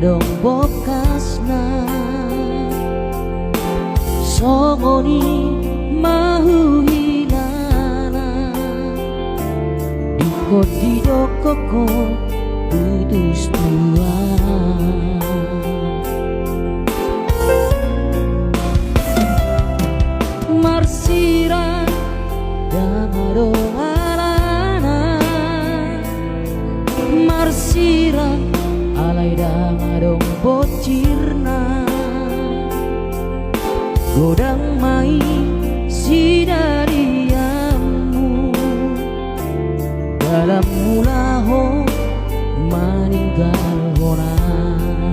dong bokasna songoni mahu hilana di dokoko putus tua marsira dangaro alana marsira alai dangaro bocirna godang mai sidariamu dalam